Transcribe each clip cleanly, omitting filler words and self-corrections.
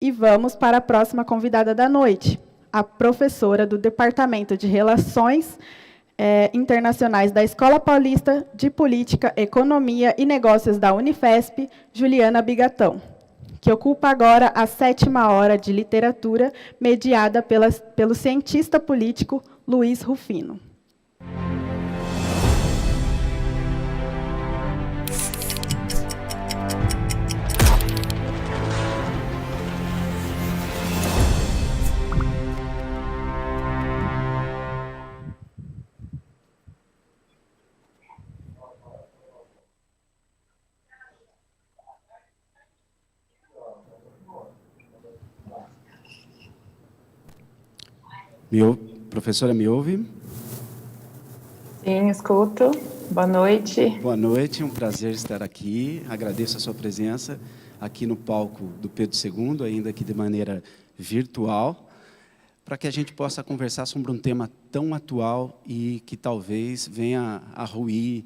E vamos para a próxima convidada da noite, a professora do Departamento de Relações Internacionais da Escola Paulista de Política, Economia e Negócios da Unifesp, Juliana Bigatão, que ocupa agora a 7ª hora de literatura, mediada pelo cientista político Luiz Rufino. Professora, me ouve? Sim, escuto. Boa noite. Boa noite, um prazer estar aqui. Agradeço a sua presença aqui no palco do Pedro II, ainda que de maneira virtual, para que a gente possa conversar sobre um tema tão atual e que talvez venha a ruir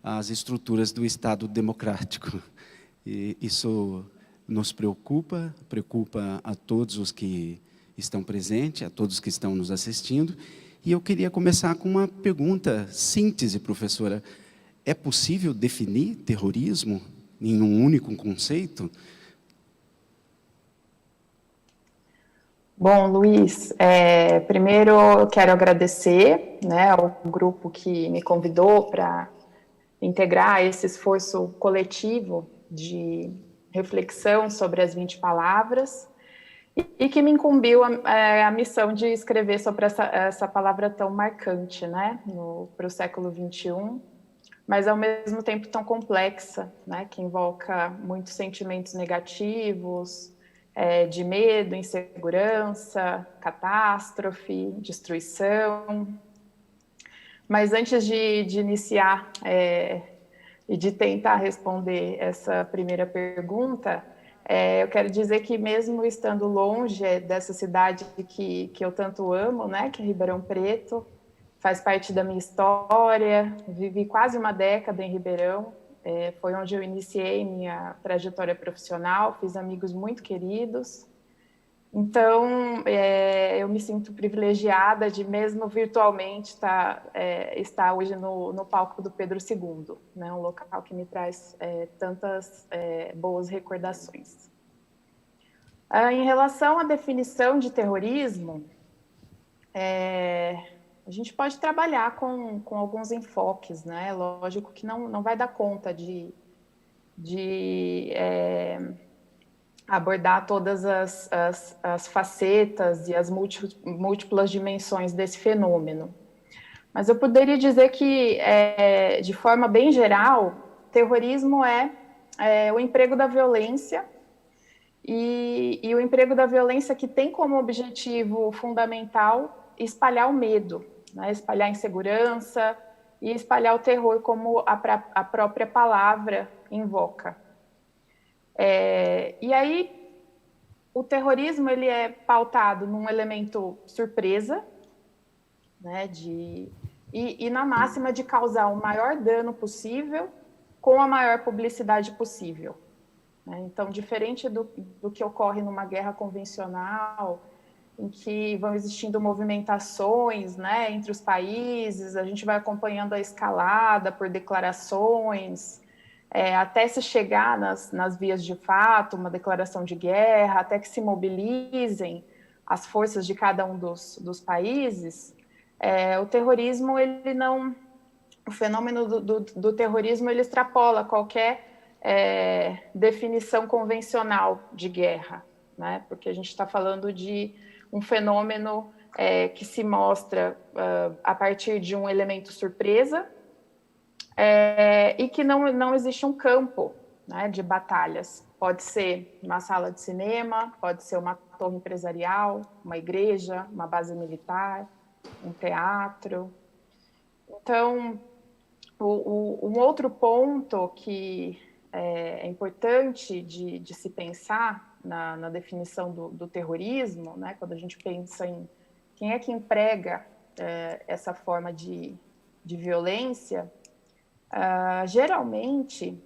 as estruturas do Estado democrático. E isso nos preocupa a todos os que estão presentes, a todos que estão nos assistindo. E eu queria começar com uma pergunta síntese, professora. É possível definir terrorismo em um único conceito? Bom, Luiz, primeiro eu quero agradecer, né, ao grupo que me convidou para integrar esse esforço coletivo de reflexão sobre as 20 palavras e que me incumbiu a missão de escrever sobre essa palavra tão marcante, né, para o século XXI, mas ao mesmo tempo tão complexa, né, que invoca muitos sentimentos negativos, de medo, insegurança, catástrofe, destruição. Mas antes de iniciar e de tentar responder essa primeira pergunta, eu quero dizer que mesmo estando longe dessa cidade que eu tanto amo, né, que é Ribeirão Preto, faz parte da minha história, vivi quase uma década em Ribeirão, foi onde eu iniciei minha trajetória profissional, fiz amigos muito queridos. Então, eu me sinto privilegiada de, mesmo virtualmente, estar hoje no palco do Pedro II, né, um local que me traz tantas boas recordações. Em relação à definição de terrorismo, a gente pode trabalhar com alguns enfoques, né? Lógico que não vai dar conta de abordar todas as facetas e as múltiplas dimensões desse fenômeno. Mas eu poderia dizer que, de forma bem geral, terrorismo é o emprego da violência e o emprego da violência que tem como objetivo fundamental espalhar o medo, né? Espalhar a insegurança e espalhar o terror, como a própria palavra invoca. E aí, o terrorismo ele é pautado num elemento surpresa, né, e na máxima de causar o maior dano possível com a maior publicidade possível. Né? Então, diferente do que ocorre numa guerra convencional, em que vão existindo movimentações, né, entre os países, a gente vai acompanhando a escalada por declarações, até se chegar nas vias de fato, uma declaração de guerra, até que se mobilizem as forças de cada um dos países, o terrorismo, o fenômeno do terrorismo, ele extrapola qualquer definição convencional de guerra, né? Porque a gente está falando de um fenômeno que se mostra a partir de um elemento surpresa, e que não existe um campo, né, de batalhas. Pode ser uma sala de cinema, pode ser uma torre empresarial, uma igreja, uma base militar, um teatro. Então, um outro ponto que é importante de se pensar na definição do terrorismo, né, quando a gente pensa em quem é que emprega essa forma de violência, geralmente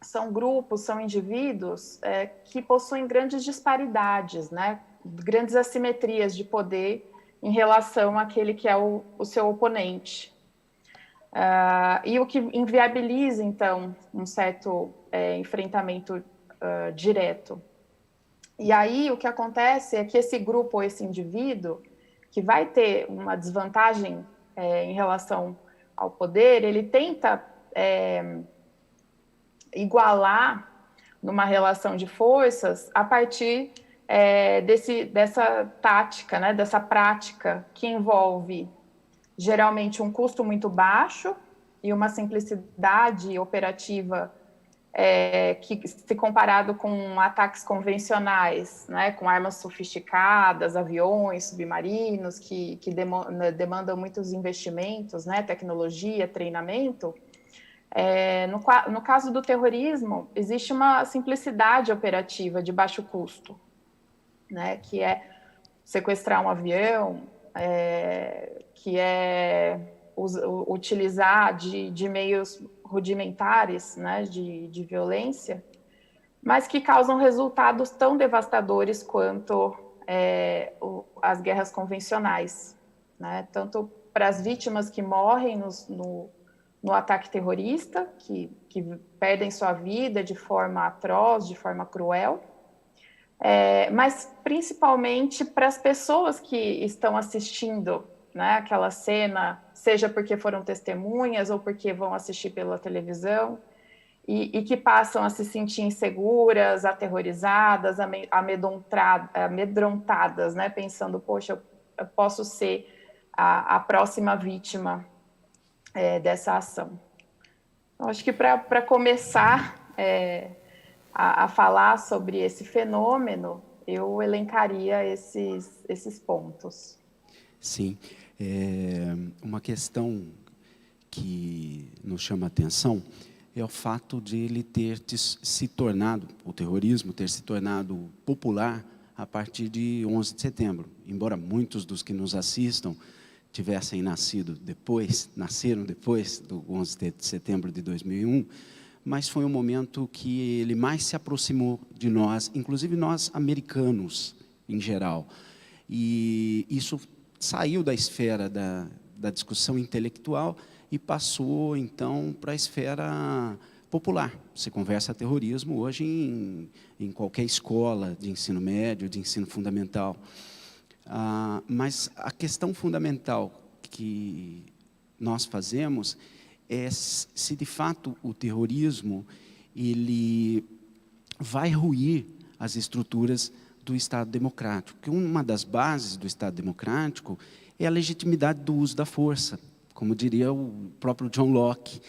são grupos, são indivíduos que possuem grandes disparidades, né? Grandes assimetrias de poder em relação àquele que é o seu oponente. E o que inviabiliza, então, um certo enfrentamento direto. E aí o que acontece é que esse grupo ou esse indivíduo, que vai ter uma desvantagem em relação ao poder, ele tenta igualar numa relação de forças a partir dessa tática, né, dessa prática que envolve geralmente um custo muito baixo e uma simplicidade operativa que, se comparado com ataques convencionais, né, com armas sofisticadas, aviões, submarinos, que demandam muitos investimentos, né, tecnologia, treinamento, no caso do terrorismo, existe uma simplicidade operativa de baixo custo, né, que é sequestrar um avião, que é utilizar de meios rudimentares, né, de violência, mas que causam resultados tão devastadores quanto as guerras convencionais, né, tanto para as vítimas que morrem no ataque terrorista, que perdem sua vida de forma atroz, de forma cruel, mas principalmente para as pessoas que estão assistindo, né, aquela cena, seja porque foram testemunhas ou porque vão assistir pela televisão, e que passam a se sentir inseguras, aterrorizadas, amedrontadas, né, pensando, poxa, eu posso ser a próxima vítima dessa ação. Então, acho que para começar a falar sobre esse fenômeno, eu elencaria esses pontos. Sim. Uma questão que nos chama a atenção é o fato de ele ter se tornado, o terrorismo ter se tornado popular a partir de 11 de setembro. Embora muitos dos que nos assistam nasceram depois do 11 de setembro de 2001, mas foi um momento que ele mais se aproximou de nós, inclusive nós americanos em geral. E isso saiu da esfera da discussão intelectual e passou, então, para a esfera popular. Você conversa terrorismo hoje em qualquer escola de ensino médio, de ensino fundamental. Mas a questão fundamental que nós fazemos é se, de fato, o terrorismo ele vai ruir as estruturas do Estado democrático. Porque uma das bases do Estado democrático é a legitimidade do uso da força, como diria o próprio John Locke.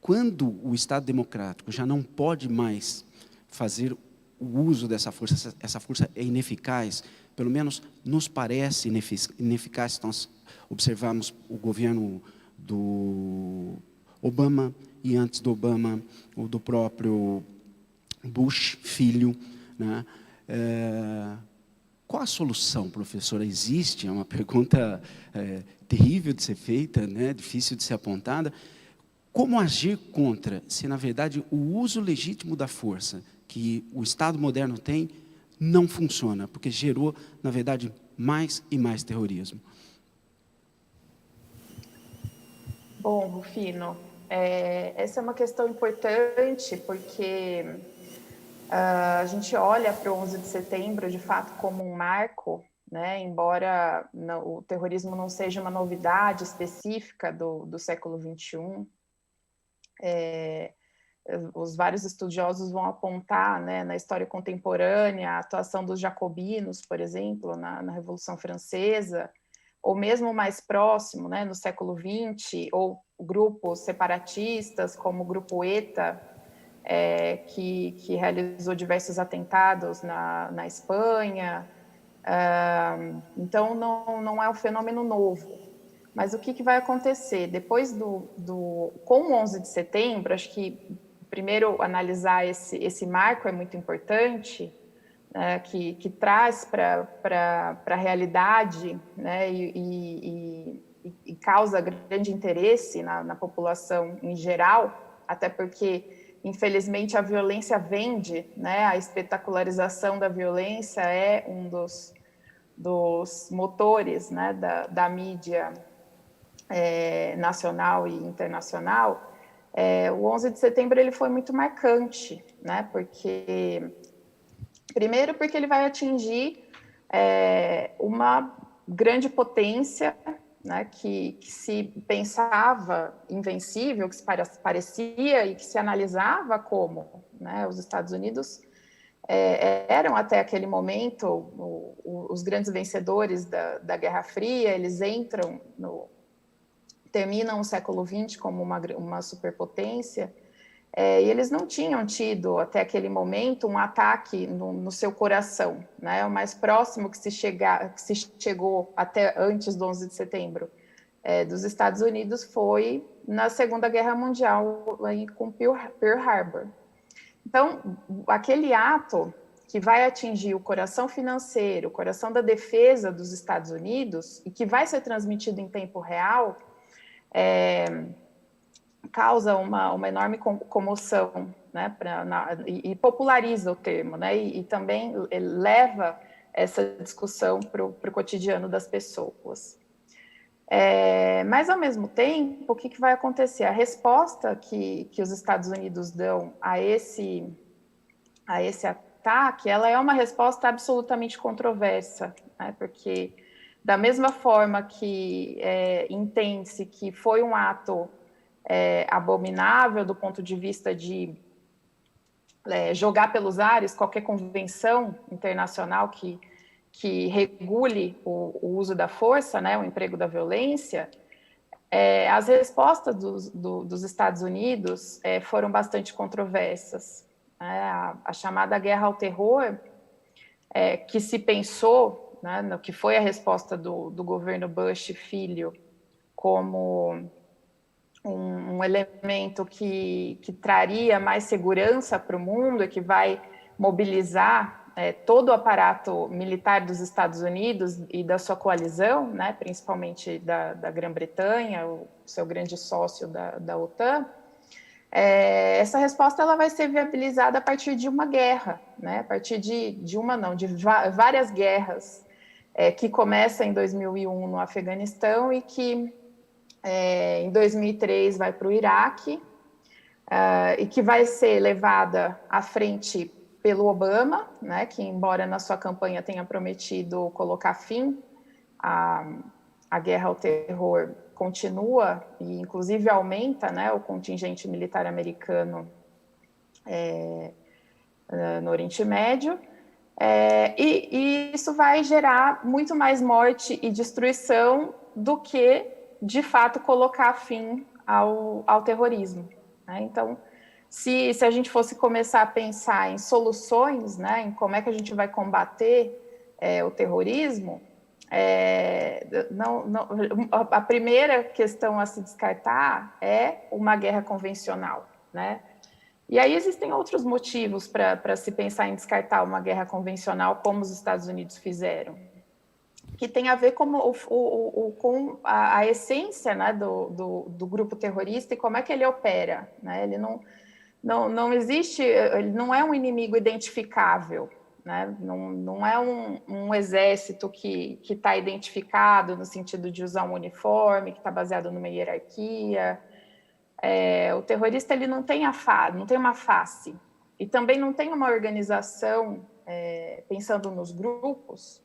Quando o Estado democrático já não pode mais fazer o uso dessa força, essa força é ineficaz, pelo menos nos parece ineficaz, se nós observarmos o governo do Obama e antes do Obama, o do próprio Bush, filho, né? Qual a solução, professora? Existe? É uma pergunta terrível de ser feita, né? Difícil de ser apontada. Como agir contra, se, na verdade, o uso legítimo da força que o Estado moderno tem não funciona, porque gerou, na verdade, mais e mais terrorismo? Bom, Rufino, essa é uma questão importante, porque a gente olha para o 11 de setembro, de fato, como um marco, né? Embora o terrorismo não seja uma novidade específica do século XXI, os vários estudiosos vão apontar, né, na história contemporânea a atuação dos jacobinos, por exemplo, na Revolução Francesa, ou mesmo mais próximo, né, no século XX, ou grupos separatistas, como o grupo ETA, que realizou diversos atentados na Espanha. Então, não é um fenômeno novo. Mas o que vai acontecer? Depois com o 11 de setembro, acho que primeiro analisar esse marco é muito importante, né, que traz para a realidade, né, e causa grande interesse na população em geral, até porque infelizmente, a violência vende, né? A espetacularização da violência é um dos motores, né, da mídia nacional e internacional. O 11 de setembro ele foi muito marcante, né? Primeiro, porque ele vai atingir uma grande potência, né, que se pensava invencível, que se parecia e que se analisava como, né, os Estados Unidos eram até aquele momento os grandes vencedores da Guerra Fria. Eles terminam o século XX como uma superpotência, e eles não tinham tido até aquele momento um ataque no seu coração, né? O mais próximo que se chegou até antes do 11 de setembro dos Estados Unidos foi na Segunda Guerra Mundial, aí, com Pearl Harbor. Então, aquele ato que vai atingir o coração financeiro, o coração da defesa dos Estados Unidos, e que vai ser transmitido em tempo real, causa uma enorme comoção, né, e populariza o termo, né, e também leva essa discussão para o cotidiano das pessoas. Mas, ao mesmo tempo, o que vai acontecer? A resposta que os Estados Unidos dão a esse ataque, ela é uma resposta absolutamente controversa, né? Porque, da mesma forma que entende-se que foi um ato abominável do ponto de vista de jogar pelos ares qualquer convenção internacional que regule o uso da força, né, o emprego da violência, as respostas dos Estados Unidos foram bastante controversas. A chamada guerra ao terror, que se pensou, né, no que foi a resposta do governo Bush filho, como um elemento que traria mais segurança para o mundo e que vai mobilizar todo o aparato militar dos Estados Unidos e da sua coalizão, né, principalmente da Grã-Bretanha, o seu grande sócio da OTAN. Essa resposta ela vai ser viabilizada a partir de uma guerra, né, a partir de várias guerras que começam em 2001 no Afeganistão e que em 2003 vai para o Iraque, e que vai ser levada à frente pelo Obama, né, que, embora na sua campanha tenha prometido colocar fim à guerra ao terror, continua e, inclusive, aumenta, né, o contingente militar americano no Oriente Médio, e isso vai gerar muito mais morte e destruição do que, de fato, colocar fim ao terrorismo, né? Então, se a gente fosse começar a pensar em soluções, né, em como é que a gente vai combater o terrorismo, a primeira questão a se descartar é uma guerra convencional, né? E aí existem outros motivos para se pensar em descartar uma guerra convencional, como os Estados Unidos fizeram, que tem a ver com a essência, né, do grupo terrorista e como é que ele opera, né? Ele não existe, ele não é um inimigo identificável, né? Não é um exército que está identificado no sentido de usar um uniforme, que está baseado numa hierarquia. O terrorista ele não tem uma face, e também não tem uma organização, pensando nos grupos,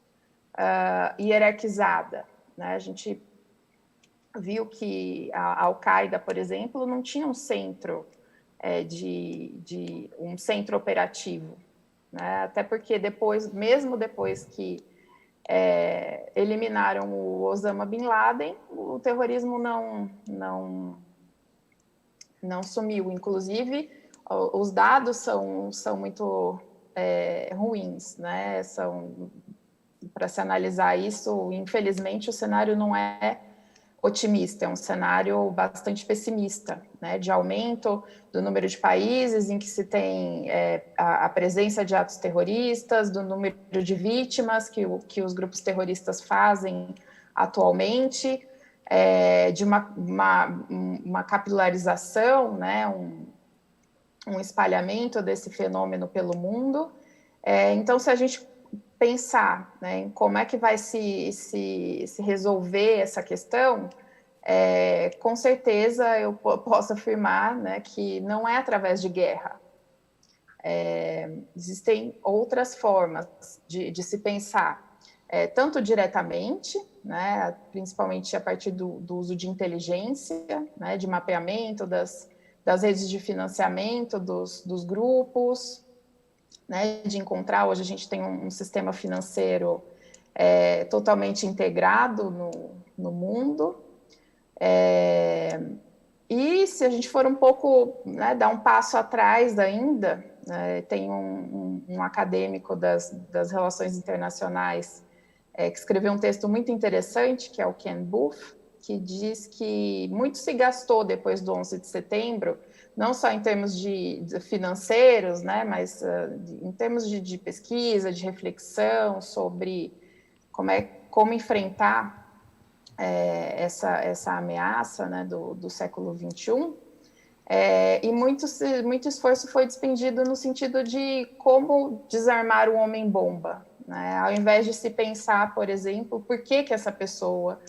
hierarquizada, né? A gente viu que a Al-Qaeda, por exemplo, não tinha um centro um centro operativo, né? Até porque mesmo depois que eliminaram o Osama Bin Laden, o terrorismo não sumiu. Inclusive, os dados são muito ruins, né? Para se analisar isso, infelizmente, o cenário não é otimista, é um cenário bastante pessimista, né, de aumento do número de países em que se tem a presença de atos terroristas, do número de vítimas que os grupos terroristas fazem atualmente, de uma capilarização, né, um espalhamento desse fenômeno pelo mundo. Então, se a gente pensar, né, em como é que vai se resolver essa questão, com certeza eu posso afirmar, né, que não é através de guerra. Existem outras formas de se pensar, tanto diretamente, né, principalmente a partir do uso de inteligência, né, de mapeamento das redes de financiamento dos grupos, né, de encontrar. Hoje a gente tem um sistema financeiro totalmente integrado no mundo. E se a gente for um pouco, né, dar um passo atrás ainda, tem um acadêmico das relações internacionais que escreveu um texto muito interessante, que é o Ken Booth, que diz que muito se gastou depois do 11 de setembro, não só em termos de financeiros, né, mas em termos de pesquisa, de reflexão sobre como enfrentar essa ameaça, né, do século XXI, e muito esforço foi despendido no sentido de como desarmar o homem-bomba, né? Ao invés de se pensar, por exemplo, por que essa pessoa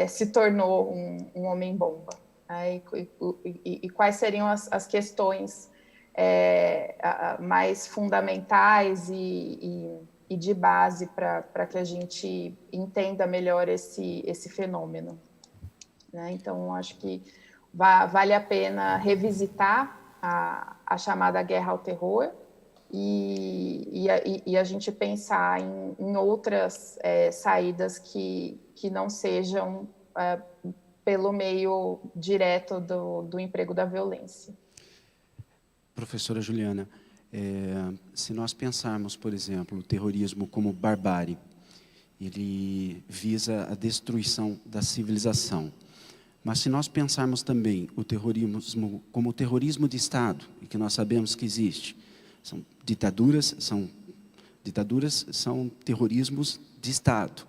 se tornou um homem-bomba, né? E quais seriam as questões mais fundamentais e de base para que a gente entenda melhor esse fenômeno, né? Então, acho que vale a pena revisitar a chamada guerra ao terror e a gente pensar em outras saídas que não sejam pelo meio direto do emprego da violência. Professora Juliana, se nós pensarmos, por exemplo, o terrorismo como barbárie, ele visa a destruição da civilização. Mas se nós pensarmos também o terrorismo como o terrorismo de Estado, e que nós sabemos que existe, ditaduras são terrorismos de Estado.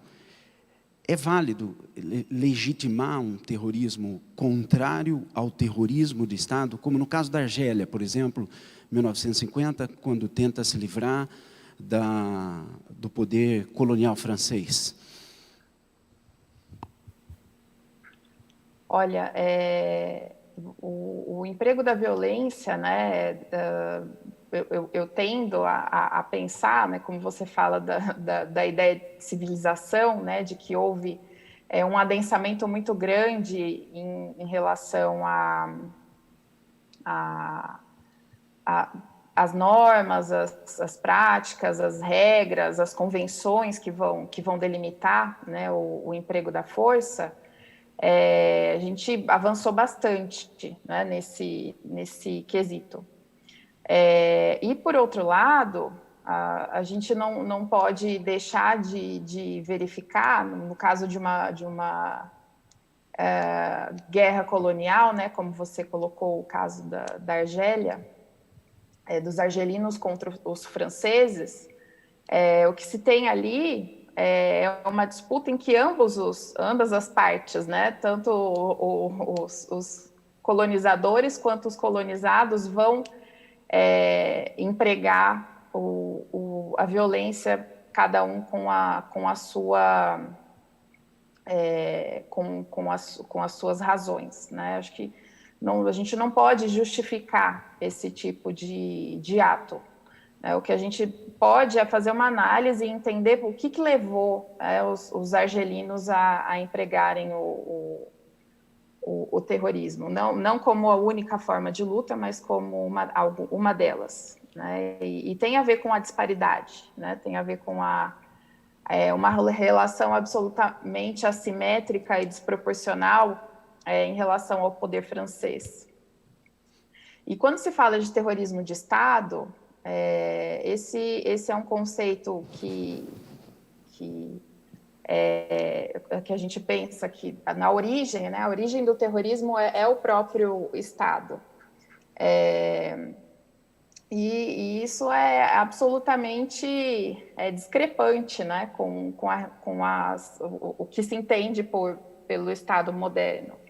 É válido legitimar um terrorismo contrário ao terrorismo de Estado, como no caso da Argélia, por exemplo, 1950, quando tenta se livrar do poder colonial francês? Olha, o emprego da violência, né, eu tendo a pensar, né, como você fala da ideia de civilização, né, de que houve um adensamento muito grande em relação às normas, as práticas, as regras, as convenções que vão delimitar, né, o emprego da força. A gente avançou bastante, né, nesse quesito. E, por outro lado, a gente não pode deixar de verificar, no caso de uma guerra colonial, né, como você colocou o caso da Argélia, dos argelinos contra os franceses, o que se tem ali é uma disputa em que ambas as partes, né, tanto os colonizadores quanto os colonizados vão empregar a violência, cada um com a sua com as suas razões, né? Acho que a gente não pode justificar esse tipo de ato. O que a gente pode é fazer uma análise e entender o que levou os argelinos a empregarem o terrorismo, não como a única forma de luta, mas como uma delas, né? E tem a ver com a disparidade, né? Tem a ver com uma relação absolutamente assimétrica e desproporcional em relação ao poder francês. E quando se fala de terrorismo de Estado, esse é um conceito que a gente pensa que na origem, né, a origem do terrorismo é o próprio Estado. E isso é absolutamente discrepante, né, com o que se entende pelo Estado moderno.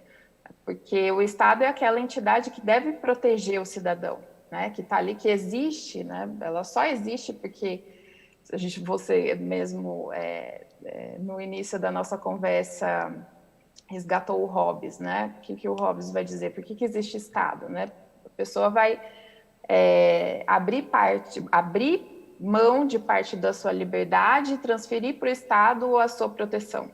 Porque o Estado é aquela entidade que deve proteger o cidadão, né, que está ali, que existe, né, ela só existe porque você mesmo, no início da nossa conversa, resgatou o Hobbes, né? O que o Hobbes vai dizer? Por que existe Estado, né? A pessoa vai abrir mão de parte da sua liberdade e transferir para o Estado a sua proteção.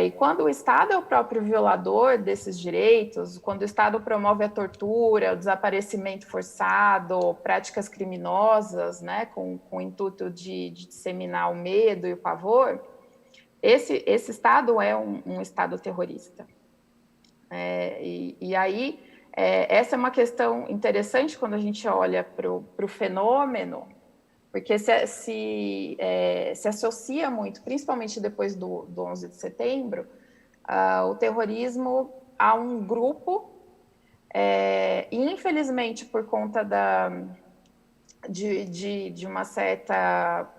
E quando o Estado é o próprio violador desses direitos, quando o Estado promove a tortura, o desaparecimento forçado, práticas criminosas, né, com o intuito de disseminar o medo e o pavor, esse Estado é um Estado terrorista. E aí, essa é uma questão interessante quando a gente olha para o fenômeno, porque se associa muito, principalmente depois do 11 de setembro, o terrorismo a um grupo, e infelizmente por conta de uma certa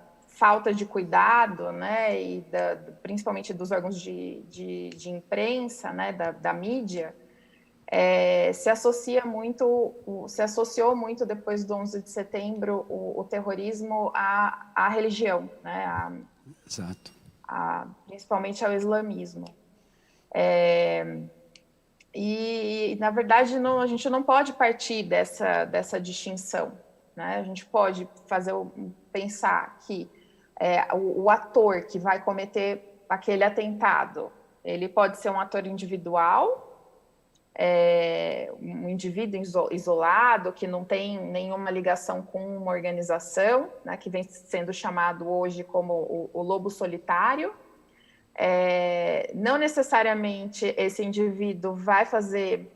falta de cuidado, né, e principalmente dos órgãos de imprensa, né, da mídia, se associou muito depois do 11 de setembro o terrorismo à religião, né? Exato. Principalmente ao islamismo. E na verdade, a gente não pode partir dessa distinção, né? A gente pode pensar que o ator que vai cometer aquele atentado, ele pode ser um ator individual, um indivíduo isolado, que não tem nenhuma ligação com uma organização, né, que vem sendo chamado hoje como o lobo solitário. Não necessariamente esse indivíduo vai fazer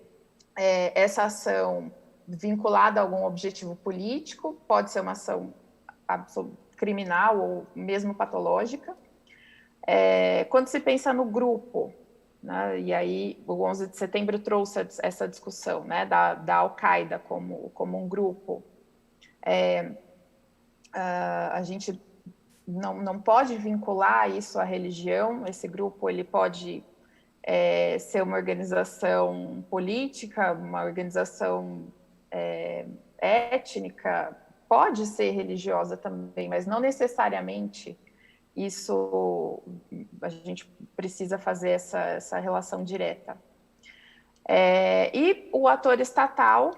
essa ação vinculada a algum objetivo político, pode ser uma ação criminal ou mesmo patológica. Quando se pensa no grupo, né, e aí o 11 de setembro trouxe essa discussão, né, da Al-Qaeda como um grupo, a gente não pode vincular isso à religião. Esse grupo ele pode ser uma organização política, uma organização étnica, pode ser religiosa também, mas não necessariamente isso a gente precisa fazer essa relação direta. E o ator estatal,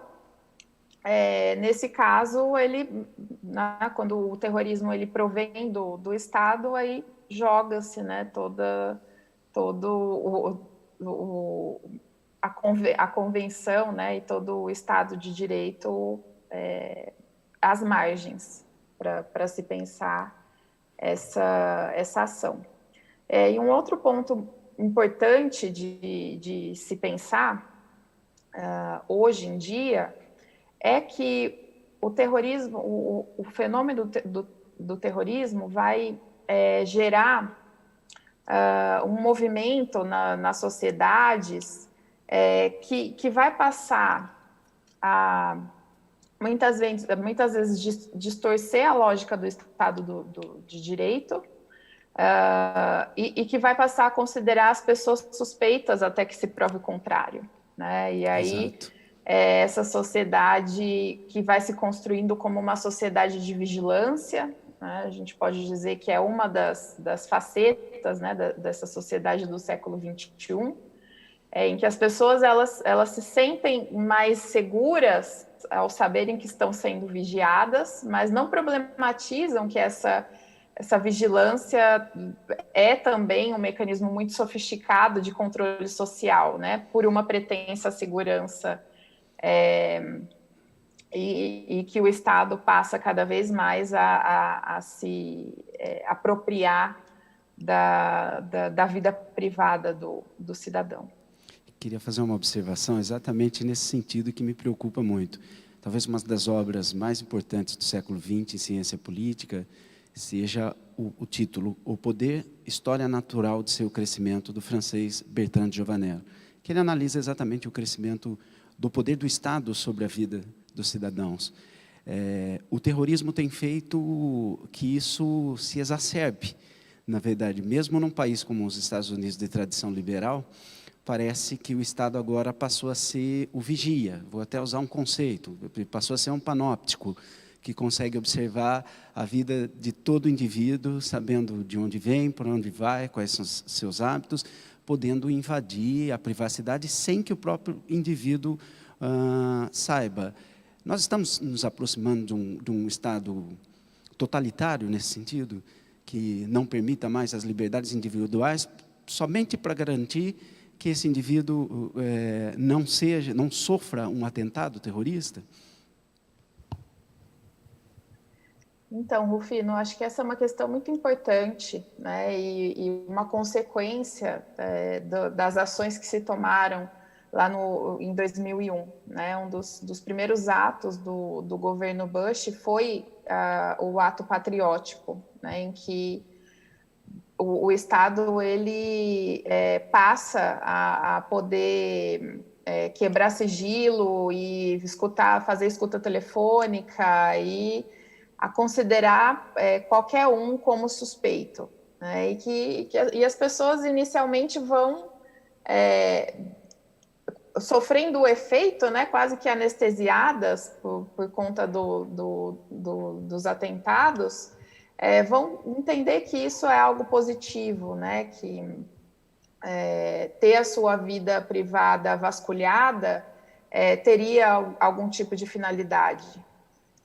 nesse caso, ele, né, quando o terrorismo ele provém do Estado, aí joga-se, né, toda a convenção, né, e todo o Estado de Direito às margens para se pensar essa ação. E um outro ponto importante de se pensar hoje em dia é que o terrorismo, o fenômeno do terrorismo vai gerar um movimento nas sociedades que vai passar a muitas vezes distorcer a lógica do Estado de Direito, e que vai passar a considerar as pessoas suspeitas até que se prove o contrário, né? E aí essa sociedade que vai se construindo como uma sociedade de vigilância, né? A gente pode dizer que é uma das facetas, né, dessa sociedade do século XXI, em que as pessoas elas se sentem mais seguras ao saberem que estão sendo vigiadas, mas não problematizam que essa vigilância é também um mecanismo muito sofisticado de controle social, né, por uma pretensa segurança, e que o Estado passa cada vez mais a se apropriar da vida privada do cidadão. Queria fazer uma observação exatamente nesse sentido que me preocupa muito. Talvez uma das obras mais importantes do século XX em ciência política seja o título O Poder, História Natural de Seu Crescimento, do francês Bertrand de Giovanel, que ele analisa exatamente o crescimento do poder do Estado sobre a vida dos cidadãos. O terrorismo tem feito que isso se exacerbe, na verdade, mesmo num país como os Estados Unidos de tradição liberal. parece que o Estado agora passou a ser o vigia, vou até usar um conceito, passou a ser um panóptico, que consegue observar a vida de todo indivíduo, sabendo de onde vem, por onde vai, quais são os seus hábitos, podendo invadir a privacidade sem que o próprio indivíduo saiba. Nós estamos nos aproximando de um Estado totalitário nesse sentido, que não permita mais as liberdades individuais, somente para garantir que esse indivíduo não sofra um atentado terrorista? Então, Rufino, acho que essa é uma questão muito importante, né, e uma consequência das ações que se tomaram lá em 2001. Né, um dos primeiros atos do governo Bush foi o ato patriótico, né, em que o Estado ele passa a poder quebrar sigilo e fazer escuta telefônica e a considerar qualquer um como suspeito, né? E as pessoas inicialmente vão sofrendo o efeito, né, quase que anestesiadas por conta dos atentados, vão entender que isso é algo positivo, né, que ter a sua vida privada vasculhada teria algum tipo de finalidade.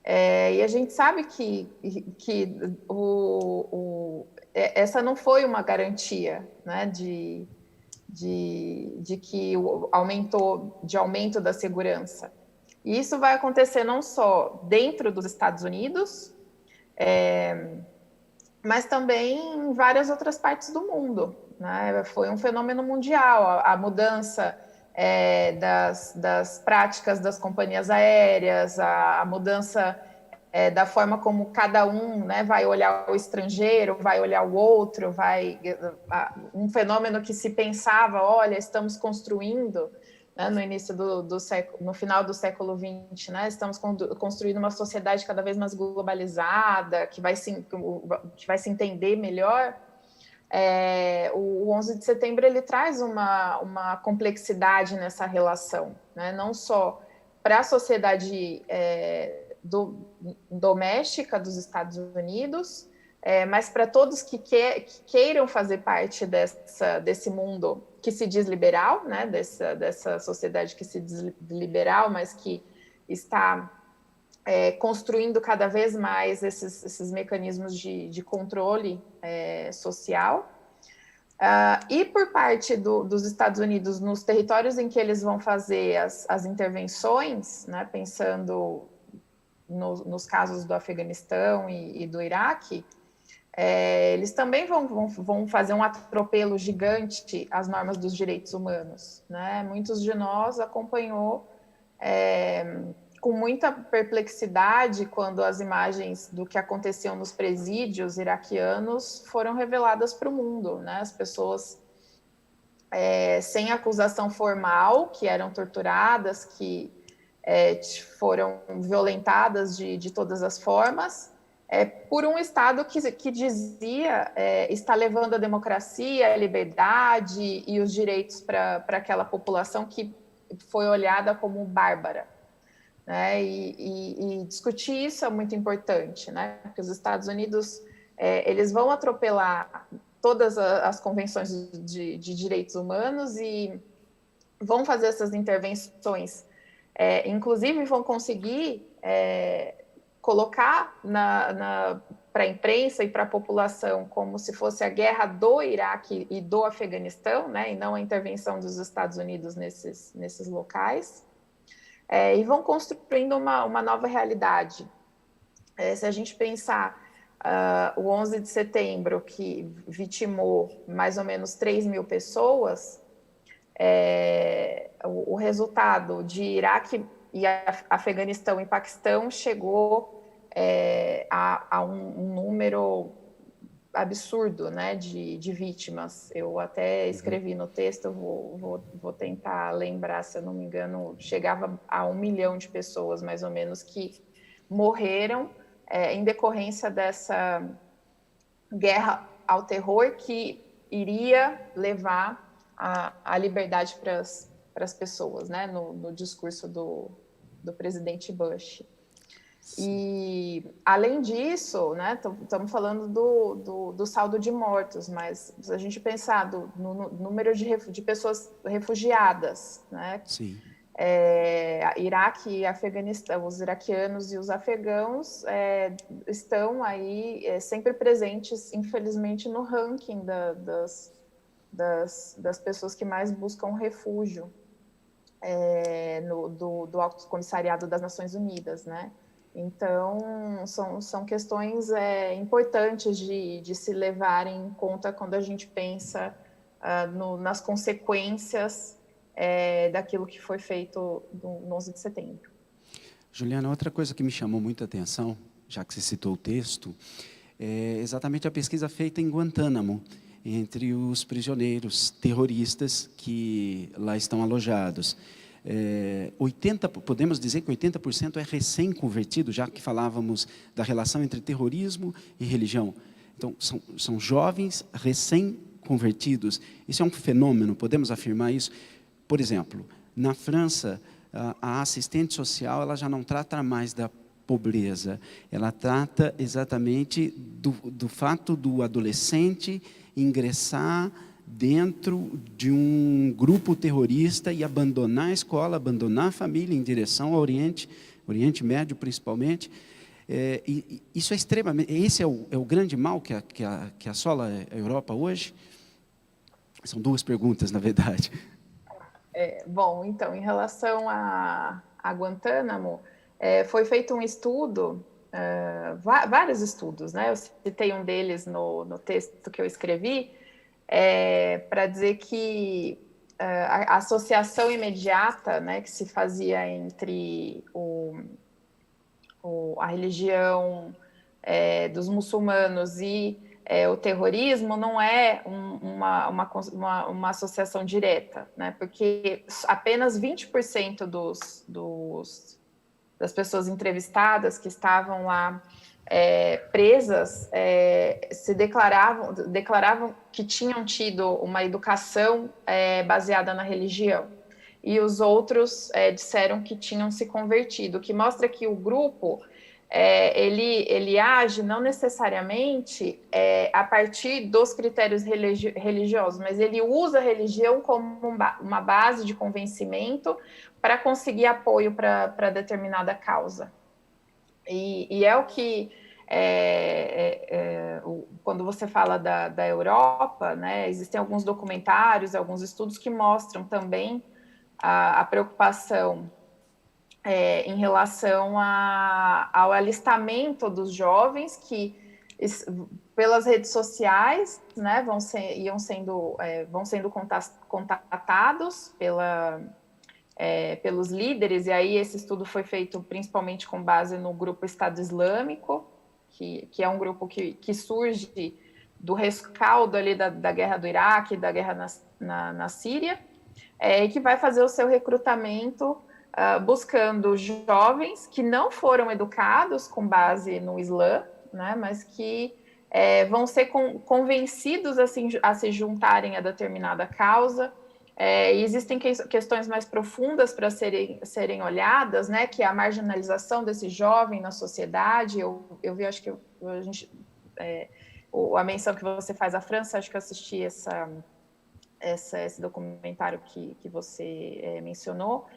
E a gente sabe que essa não foi uma garantia, né, de que aumento da segurança. E isso vai acontecer não só dentro dos Estados Unidos, mas também em várias outras partes do mundo. Né? Foi um fenômeno mundial, a mudança das práticas das companhias aéreas, a mudança da forma como cada um, né, vai olhar o estrangeiro, vai olhar o outro, um fenômeno que se pensava, olha, estamos construindo, né, no final do século XX, né, estamos construindo uma sociedade cada vez mais globalizada, que vai se entender melhor. O 11 de setembro ele traz uma complexidade nessa relação, né, não só para a sociedade doméstica dos Estados Unidos, mas para todos que queiram fazer parte desse mundo que se diz liberal, né, dessa sociedade que se diz liberal, mas que está construindo cada vez mais esses mecanismos de controle social. E por parte dos Estados Unidos, nos territórios em que eles vão fazer as intervenções, né, pensando nos casos do Afeganistão e do Iraque, eles também vão fazer um atropelo gigante às normas dos direitos humanos. Né? Muitos de nós acompanhou com muita perplexidade quando as imagens do que aconteceu nos presídios iraquianos foram reveladas para o mundo. Né? As pessoas sem acusação formal, que eram torturadas, que foram violentadas de todas as formas, por um Estado que dizia estar levando a democracia, a liberdade e os direitos para aquela população que foi olhada como bárbara. Né? E discutir isso é muito importante, né? Porque os Estados Unidos eles vão atropelar todas as convenções de direitos humanos e vão fazer essas intervenções. Inclusive vão conseguir colocar para a imprensa e para a população como se fosse a guerra do Iraque e do Afeganistão, né, e não a intervenção dos Estados Unidos nesses locais, e vão construindo uma nova realidade. Se a gente pensar o 11 de setembro, que vitimou mais ou menos 3 mil pessoas, o resultado de Iraque e Afeganistão e Paquistão chegou a um número absurdo, né, de vítimas. Eu até escrevi no texto, vou tentar lembrar, se eu não me engano, chegava a 1 milhão de pessoas, mais ou menos, que morreram em decorrência dessa guerra ao terror que iria levar a liberdade para as pessoas, né, no discurso do presidente Bush. E, além disso, né, estamos falando do saldo de mortos, mas se a gente pensar no número de pessoas refugiadas, né, Sim. Iraque e Afeganistão, os iraquianos e os afegãos estão aí sempre presentes, infelizmente, no ranking das pessoas que mais buscam refúgio do Alto Comissariado das Nações Unidas, né? Então, são questões importantes de se levarem em conta quando a gente pensa nas consequências daquilo que foi feito no 11 de setembro. Juliana, outra coisa que me chamou muita atenção, já que você citou o texto, é exatamente a pesquisa feita em Guantánamo, entre os prisioneiros terroristas que lá estão alojados. 80, podemos dizer que 80% é recém-convertido, já que falávamos da relação entre terrorismo e religião. Então, são jovens recém-convertidos. Isso é um fenômeno, podemos afirmar isso? Por exemplo, na França, a assistente social ela já não trata mais da pobreza, ela trata exatamente do fato do adolescente ingressar dentro de um grupo terrorista e abandonar a escola, abandonar a família em direção ao Oriente Médio principalmente. E isso é extremamente... Esse é o grande mal que assola a Europa hoje? São duas perguntas, na verdade. Bom, então, em relação a Guantánamo, foi feito um estudo, vários estudos, né? Eu citei um deles no texto que eu escrevi, para dizer que a associação imediata, né, que se fazia entre a religião dos muçulmanos e o terrorismo não é uma associação direta, né? Porque apenas 20% das pessoas entrevistadas que estavam lá presas se declaravam que tinham tido uma educação baseada na religião. E os outros disseram que tinham se convertido, o que mostra que o grupo ele age não necessariamente a partir dos critérios religiosos, mas ele usa a religião como uma base de convencimento para conseguir apoio para determinada causa. E é o que, quando você fala da Europa, né, existem alguns documentários, alguns estudos que mostram também a preocupação em relação ao alistamento dos jovens que, pelas redes sociais, né, vão sendo contatados pelos líderes, e aí esse estudo foi feito principalmente com base no grupo Estado Islâmico, que é um grupo que surge do rescaldo ali da guerra do Iraque, da guerra na Síria, e que vai fazer o seu recrutamento buscando jovens que não foram educados com base no Islã, né, mas que vão ser convencidos a se juntarem a determinada causa. Existem questões mais profundas para serem olhadas, né, que é a marginalização desse jovem na sociedade. Eu vi, acho que a menção que você faz à França, acho que eu assisti esse documentário que você mencionou.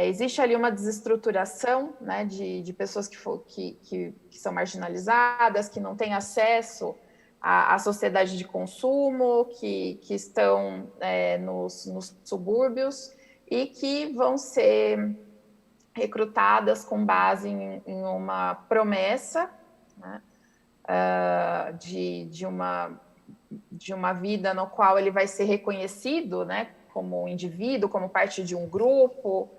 Existe ali uma desestruturação, né, de pessoas que são marginalizadas, que não têm acesso à sociedade de consumo, que estão nos subúrbios e que vão ser recrutadas com base em uma promessa, né, de uma vida no qual ele vai ser reconhecido, né, como indivíduo, como parte de um grupo.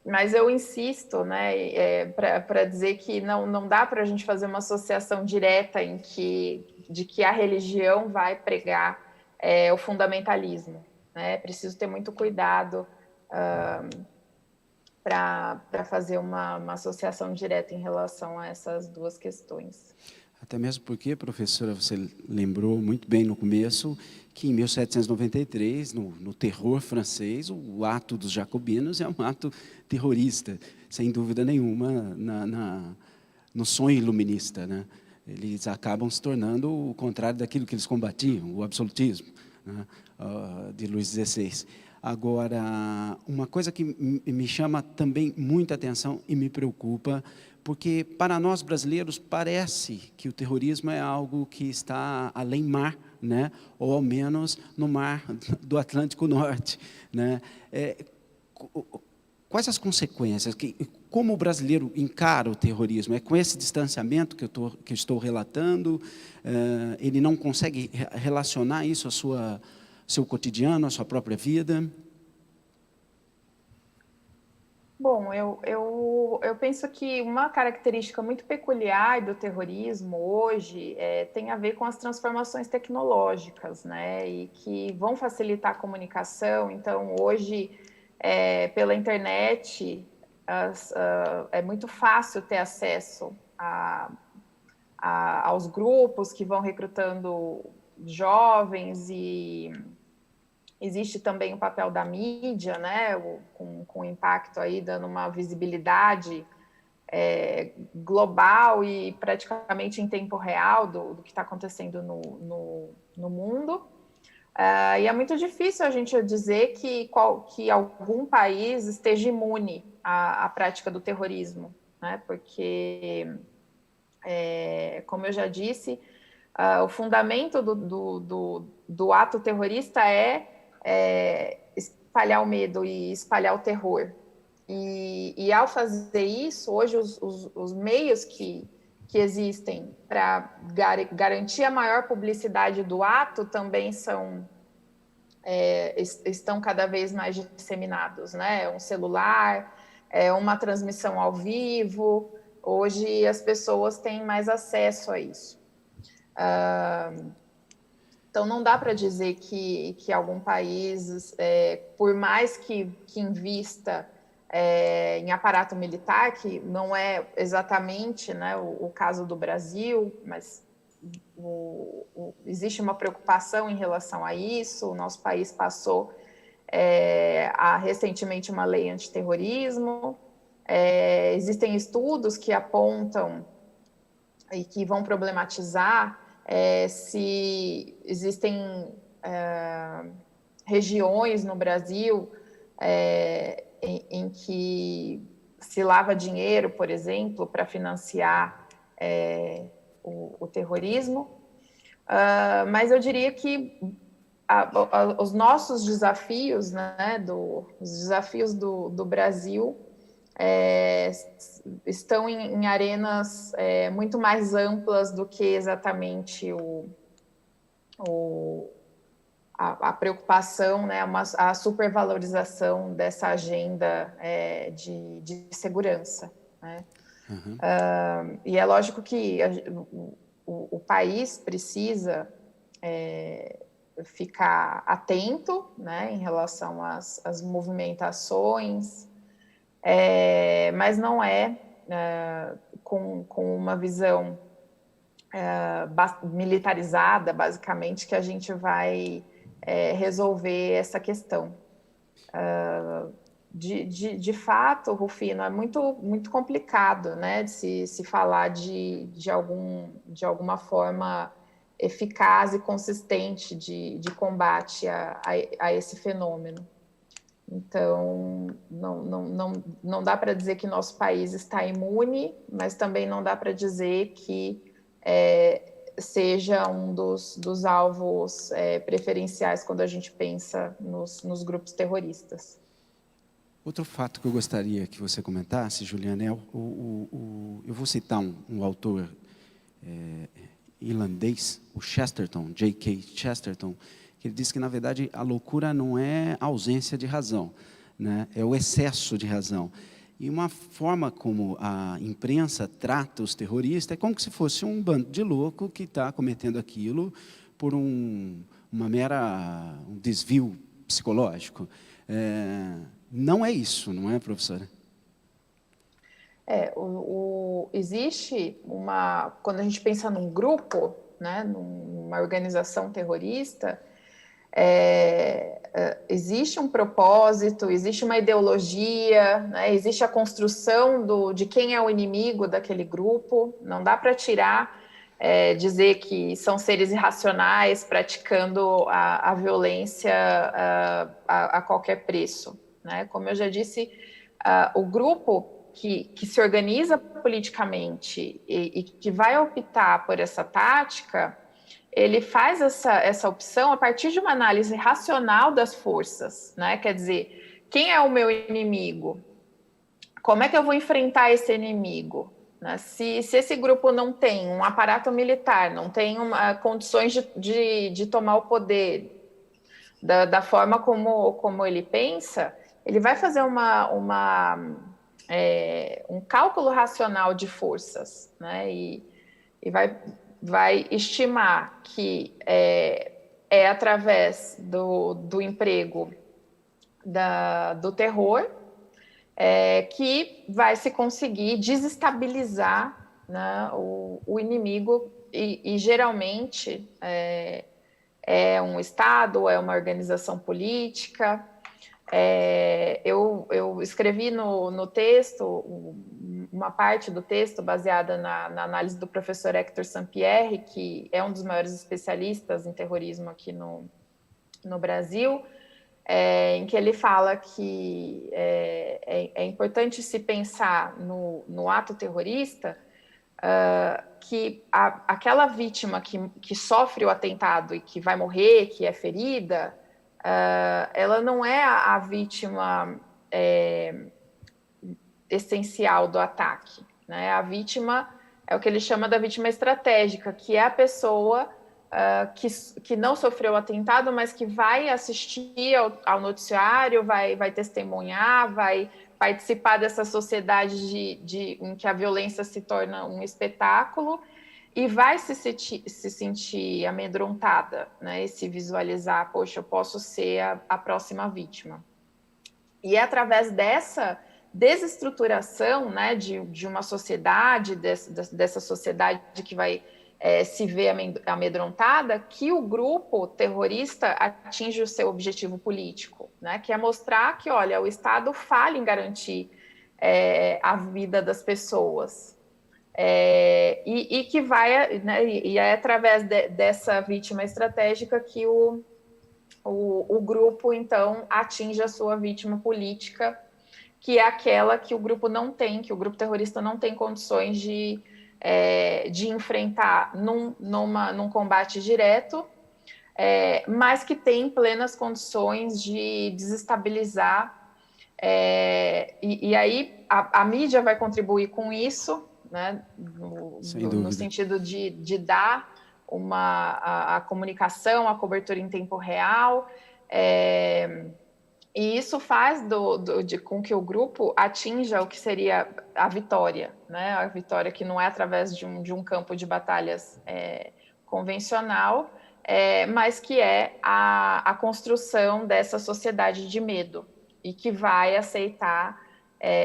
Mas eu insisto, né, para dizer que não dá para a gente fazer uma associação direta de que a religião vai pregar o fundamentalismo, né? É preciso ter muito cuidado para fazer uma associação direta em relação a essas duas questões. Até mesmo porque, professora, você lembrou muito bem no começo que em 1793, no terror francês, o ato dos jacobinos é um ato terrorista, sem dúvida nenhuma, no sonho iluminista, né? Eles acabam se tornando o contrário daquilo que eles combatiam, o absolutismo, né, de Luís XVI. Agora, uma coisa que me chama também muita atenção e me preocupa, porque para nós brasileiros parece que o terrorismo é algo que está além mar, né, ou ao menos no mar do Atlântico Norte, né? Quais as consequências? Como o brasileiro encara o terrorismo? É com esse distanciamento que eu estou relatando? Ele não consegue relacionar isso ao seu cotidiano, à sua própria vida? Bom, eu penso que uma característica muito peculiar do terrorismo hoje tem a ver com as transformações tecnológicas, né? E que vão facilitar a comunicação. Então, hoje, pela internet, é muito fácil ter acesso aos grupos que vão recrutando jovens e existe também o papel da mídia, né, com impacto aí, dando uma visibilidade global e praticamente em tempo real do que está acontecendo no mundo. E é muito difícil a gente dizer que algum país esteja imune à prática do terrorismo, né, porque, como eu já disse, o fundamento do ato terrorista é espalhar o medo e espalhar o terror. E ao fazer isso, hoje os meios que existem para garantir a maior publicidade do ato também estão cada vez mais disseminados, né? Um celular, uma transmissão ao vivo. Hoje as pessoas têm mais acesso a isso. Então, não dá para dizer que algum país, por mais que invista em aparato militar, que não é exatamente, né, o caso do Brasil, mas existe uma preocupação em relação a isso. O nosso país passou recentemente uma lei antiterrorismo. Existem estudos que apontam e que vão problematizar se existem regiões no Brasil em que se lava dinheiro, por exemplo, para financiar o terrorismo. Mas eu diria que os nossos desafios, né, os desafios do Brasil estão em arenas muito mais amplas do que exatamente a preocupação, né, a supervalorização dessa agenda de segurança, né? Uhum. E é lógico que o país precisa ficar atento, né, em relação às movimentações, mas não com uma visão militarizada, basicamente, que a gente vai resolver essa questão. De fato, Rufino, é muito, muito complicado, né, de se falar de alguma forma eficaz e consistente de combate a esse fenômeno. Então, não dá para dizer que nosso país está imune, mas também não dá para dizer que seja um dos alvos preferenciais quando a gente pensa nos grupos terroristas. Outro fato que eu gostaria que você comentasse, Juliana, eu vou citar um autor irlandês, o Chesterton, J.K. Chesterton, que ele diz que, na verdade, a loucura não é a ausência de razão, né? É o excesso de razão. E uma forma como a imprensa trata os terroristas é como se fosse um bando de louco que está cometendo aquilo por um desvio psicológico. Não é isso, não é, professora? Existe quando a gente pensa num grupo, né, numa organização terrorista, existe um propósito, existe uma ideologia, né, existe a construção de quem é o inimigo daquele grupo. Não dá para tirar, dizer que são seres irracionais praticando a violência a qualquer preço, né? Como eu já disse, o grupo que se organiza politicamente e que vai optar por essa tática, ele faz essa opção a partir de uma análise racional das forças, né? Quer dizer, quem é o meu inimigo? Como é que eu vou enfrentar esse inimigo? Né? Se esse grupo não tem um aparato militar, não tem condições de tomar o poder da forma como ele pensa, ele vai fazer um cálculo racional de forças, né? E vai estimar que através do emprego do terror que vai se conseguir desestabilizar, né, o inimigo, e geralmente é um Estado, é uma organização política. Eu escrevi no texto, uma parte do texto baseada na análise do professor Hector Sampierre, que é um dos maiores especialistas em terrorismo aqui no Brasil, em que ele fala que é importante se pensar no ato terrorista, que aquela vítima que sofre o atentado e que vai morrer, que é ferida, ela não é a vítima essencial do ataque, né? A vítima é o que ele chama da vítima estratégica, que é a pessoa que não sofreu o atentado, mas que vai assistir ao noticiário, vai testemunhar, vai participar dessa sociedade em que a violência se torna um espetáculo e vai se sentir amedrontada, né? E se visualizar, poxa, eu posso ser a próxima vítima. E é através dessa desestruturação, né, de uma sociedade, dessa sociedade que vai se ver amedrontada, que o grupo terrorista atinge o seu objetivo político, né, que é mostrar que, olha, o Estado falha em garantir a vida das pessoas. E que vai, né, e é através dessa vítima estratégica que o grupo, então, atinge a sua vítima política, que é aquela que o grupo não tem, que o grupo terrorista não tem condições de enfrentar num combate direto, mas que tem plenas condições de desestabilizar. E aí a mídia vai contribuir com isso, né, no sentido de dar a comunicação, a cobertura em tempo real, e isso faz com que o grupo atinja o que seria a vitória, né? A vitória que não é através de um campo de batalhas convencional, mas que é a construção dessa sociedade de medo, e que vai aceitar,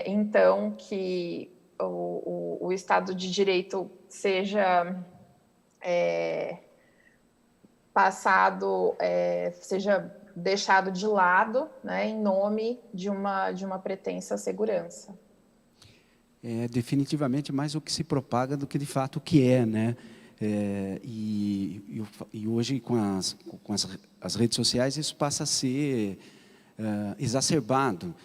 então, que o Estado de Direito seja seja deixado de lado, né, em nome de uma pretensa segurança. É definitivamente mais o que se propaga do que de fato o que é, né? E hoje com as redes sociais isso passa a ser exacerbado.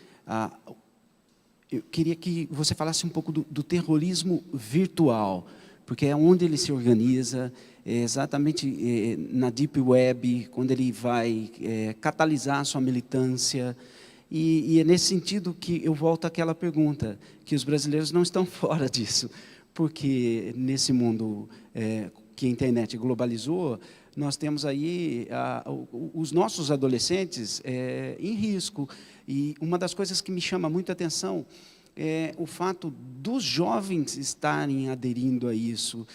Eu queria que você falasse um pouco do terrorismo virtual, porque é onde ele se organiza, exatamente na Deep Web, quando ele vai catalisar a sua militância. E é nesse sentido que eu volto àquela pergunta, que os brasileiros não estão fora disso, porque nesse mundo que a internet globalizou, nós temos aí os nossos adolescentes em risco. E uma das coisas que me chama muito a atenção é o fato dos jovens estarem aderindo a isso.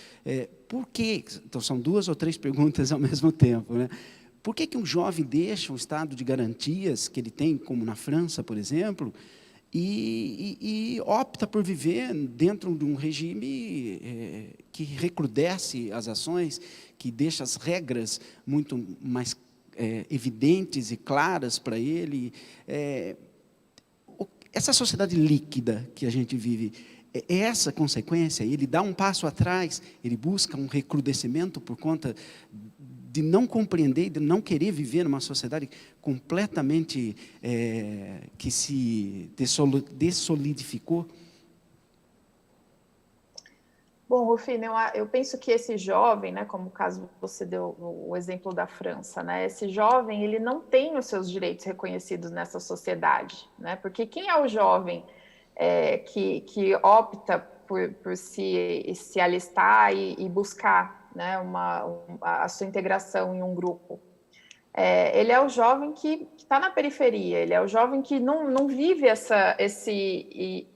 Por quê? Então, são 2 ou 3 perguntas ao mesmo tempo, né? Por que um jovem deixa o estado de garantias que ele tem, como na França, por exemplo, e opta por viver dentro de um regime que recrudesce as ações, que deixa as regras muito mais evidentes e claras para ele. Essa sociedade líquida que a gente vive, é essa consequência? Ele dá um passo atrás, ele busca um recrudescimento por conta de não compreender, de não querer viver numa sociedade completamente que se dessolidificou? Bom, Rufino, eu penso que esse jovem, né, como o caso você deu o exemplo da França, né, esse jovem ele não tem os seus direitos reconhecidos nessa sociedade, né, porque quem é o jovem que opta por se alistar e buscar, né, a sua integração em um grupo? Ele é o jovem que está na periferia, ele é o jovem que não vive esse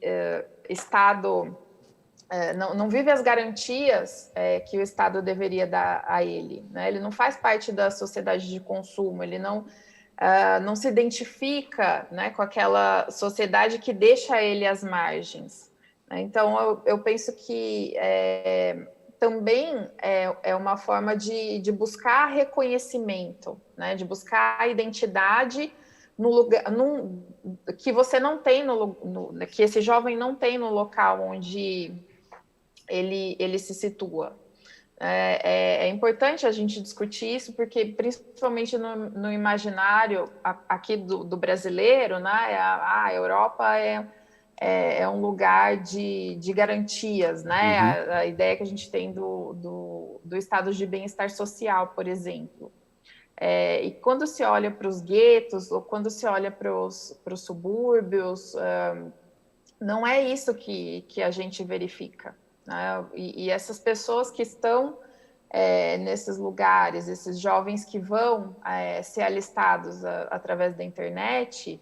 estado... não vive as garantias que o Estado deveria dar a ele, né? Ele não faz parte da sociedade de consumo, ele não se identifica, né, com aquela sociedade que deixa ele às margens, né? Então, eu penso que também é uma forma de buscar reconhecimento, né, de buscar a identidade no lugar que você não tem, que esse jovem não tem no local onde ele se situa. É importante a gente discutir isso, porque principalmente no imaginário aqui do brasileiro, né, a Europa é um lugar de garantias, né? Uhum. A ideia que a gente tem do estado de bem-estar social, por exemplo. E quando se olha para os guetos, ou quando se olha para os subúrbios, não é isso que a gente verifica, né? E essas pessoas que estão nesses lugares, esses jovens que vão ser alistados através da internet,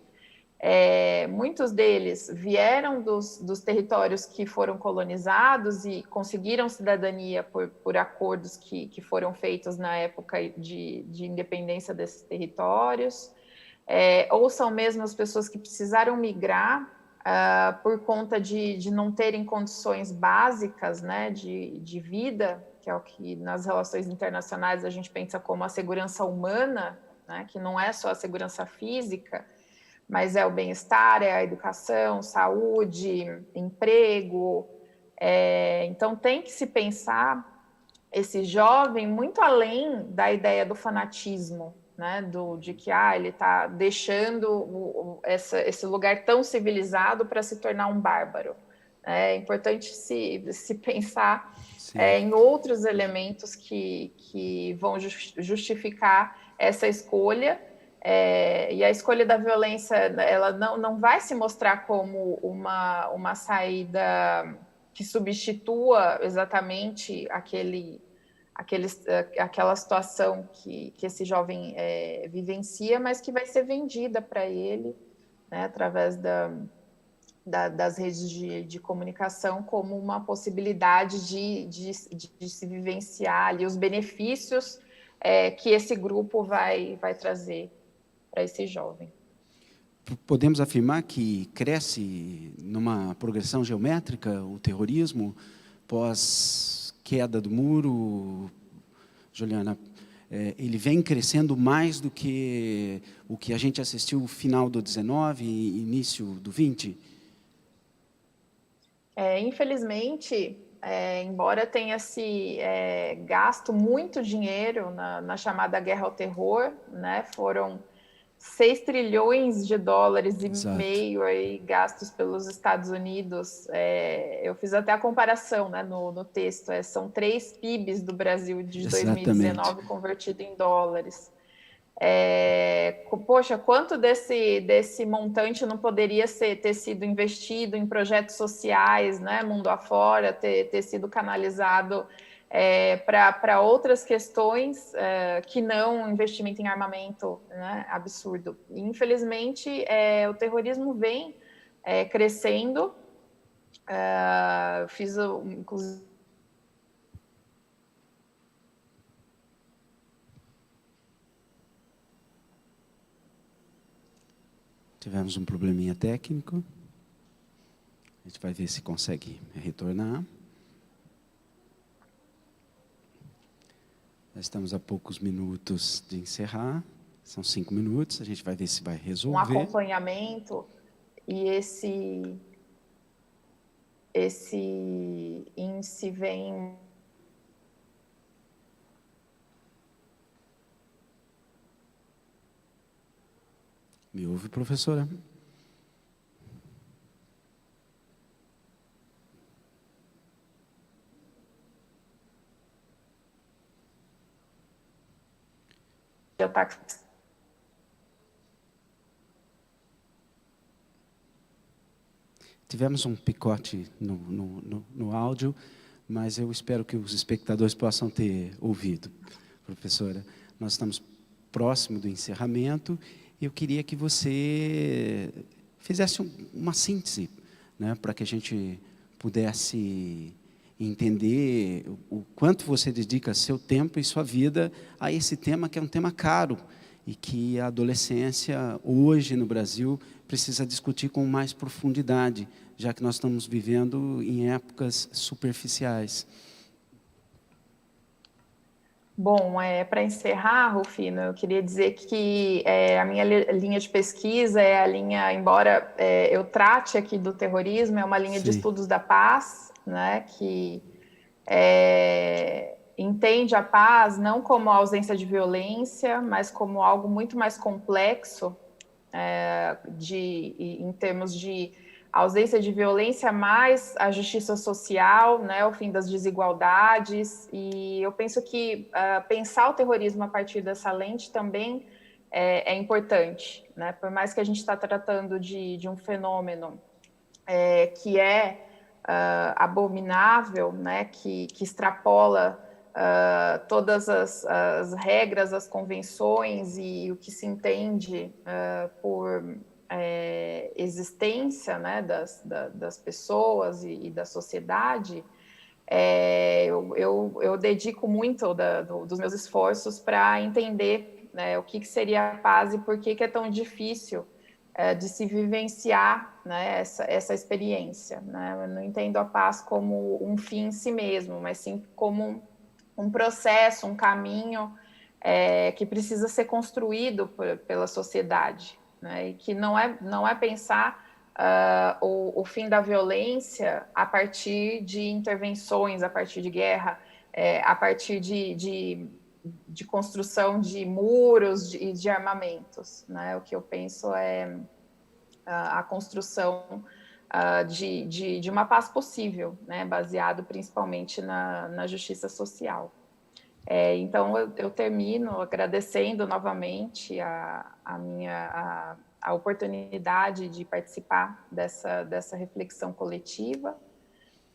muitos deles vieram dos territórios que foram colonizados e conseguiram cidadania por acordos que foram feitos na época de independência desses territórios, ou são mesmo as pessoas que precisaram migrar por conta de não terem condições básicas, né, de vida, que é o que nas relações internacionais a gente pensa como a segurança humana, né, que não é só a segurança física, mas é o bem-estar, é a educação, saúde, emprego. Então tem que se pensar esse jovem muito além da ideia do fanatismo, né, de que ele está deixando esse lugar tão civilizado para se tornar um bárbaro. É importante se pensar em outros elementos que vão justificar essa escolha, e a escolha da violência ela não vai se mostrar como uma saída que substitua exatamente aquela situação que esse jovem vivencia, mas que vai ser vendida para ele, né, através das redes de comunicação como uma possibilidade de se vivenciar ali os benefícios que esse grupo vai trazer para esse jovem. Podemos afirmar que cresce numa progressão geométrica o terrorismo pós queda do muro, Juliana? Ele vem crescendo mais do que o que a gente assistiu no final do 19 e início do 20? Infelizmente, embora tenha se gasto muito dinheiro na chamada guerra ao terror, né, foram 6 trilhões de dólares e Exato. meio aí gastos pelos Estados Unidos. Eu fiz até a comparação, né, no texto. São 3 PIBs do Brasil de 2019 convertido em dólares. Poxa, quanto desse montante não poderia ter sido investido em projetos sociais, né, mundo afora, ter sido canalizado para outras questões que não investimento em armamento, né, absurdo. E, infelizmente, o terrorismo vem crescendo. Fiz, inclusive, tivemos um probleminha técnico. A gente vai ver se consegue retornar. Já estamos a poucos minutos de encerrar. São 5 minutos, a gente vai ver se vai resolver. Um acompanhamento e esse índice vem... Me ouve, professora? Já está... Tivemos um picote no áudio, mas eu espero que os espectadores possam ter ouvido. Professora, nós estamos próximo do encerramento e eu queria que você fizesse uma síntese, né, para que a gente pudesse entender o quanto você dedica seu tempo e sua vida a esse tema, que é um tema caro, e que a adolescência, hoje, no Brasil, precisa discutir com mais profundidade, já que nós estamos vivendo em épocas superficiais. Bom, para encerrar, Rufino, eu queria dizer que a minha linha de pesquisa é a linha, embora eu trate aqui do terrorismo, é uma linha de estudos da paz, né, que entende a paz não como a ausência de violência, mas como algo muito mais complexo, em termos de ausência de violência, mais a justiça social, né, o fim das desigualdades. E eu penso que pensar o terrorismo a partir dessa lente também é importante, né? Por mais que a gente está tratando de um fenômeno que é abominável, né, que extrapola todas as regras, as convenções e o que se entende por existência, né, das pessoas e da sociedade, eu dedico muito dos meus esforços para entender, né, o que seria a paz e por que é tão difícil de se vivenciar, né, essa experiência, né? Eu não entendo a paz como um fim em si mesmo, mas sim como um processo, um caminho que precisa ser construído pela sociedade, né? E que não é pensar o fim da violência a partir de intervenções, a partir de guerra, a partir de construção de muros e de armamentos, né? O que eu penso é a construção de uma paz possível, né? Baseado principalmente na justiça social. Então, eu termino agradecendo novamente a oportunidade de participar dessa reflexão coletiva,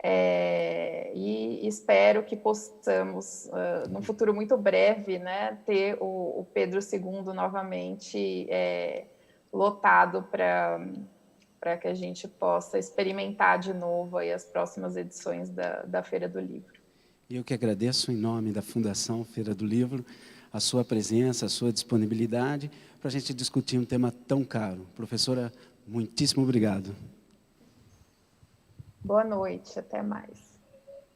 e espero que possamos, num futuro muito breve, né, ter o Pedro II novamente lotado para que a gente possa experimentar de novo aí as próximas edições da Feira do Livro. Eu que agradeço, em nome da Fundação Feira do Livro, a sua presença, a sua disponibilidade para a gente discutir um tema tão caro. Professora, muitíssimo obrigado. Boa noite, até mais.